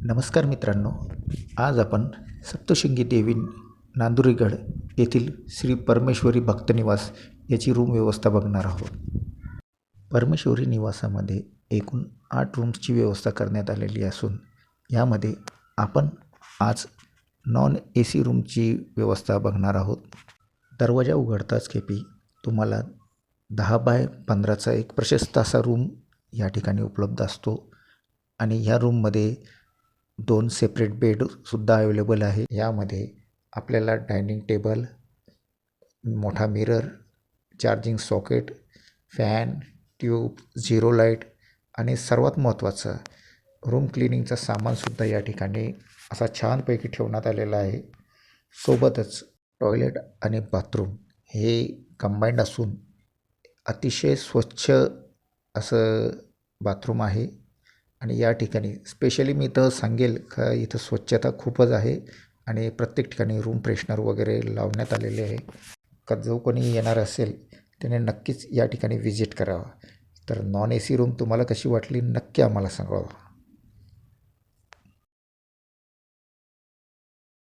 नमस्कार मित्रांनो, आज आपण सप्तशृंगी देवी नांदुरेगड येथील श्री परमेश्वरी भक्तनिवास याची रूम व्यवस्था बघणार आहोत. परमेश्वरी निवासामध्ये एकूण 8 रूम्सची व्यवस्था करण्यात आलेली असून यामध्ये आपण आज नॉन AC रूमची व्यवस्था बघणार आहोत. दरवाजा उघडताच खेपी तुम्हाला 10 बाय 15चा एक प्रशस्त असा रूम या ठिकाणी उपलब्ध असतो आणि ह्या रूममध्ये 2 सेपरेट बेडसुद्धा अवेलेबल आहे. यामध्ये आपल्याला डायनिंग टेबल, मोठा mirror, charging socket, fan, tube, zero light आणि सर्वात महत्त्वाचं रूम क्लिनिंगचं सामानसुद्धा या ठिकाणी असा छानपैकी ठेवण्यात आलेला आहे. सोबतच टॉयलेट आणि बाथरूम हे कंबाईंड असून अतिशय स्वच्छ असं बाथरूम आहे. आणि या ठिकाणी स्पेशली मी इथं सांगेल का इथं स्वच्छता खूपच आहे आणि प्रत्येक ठिकाणी रूम फ्रेशनर वगैरे लावण्यात आलेले आहे. का जो कोणी येणार असेल त्याने नक्कीच या ठिकाणी व्हिजिट करावा. तर नॉन AC रूम तुम्हाला कशी वाटली नक्की आम्हाला सांगावं.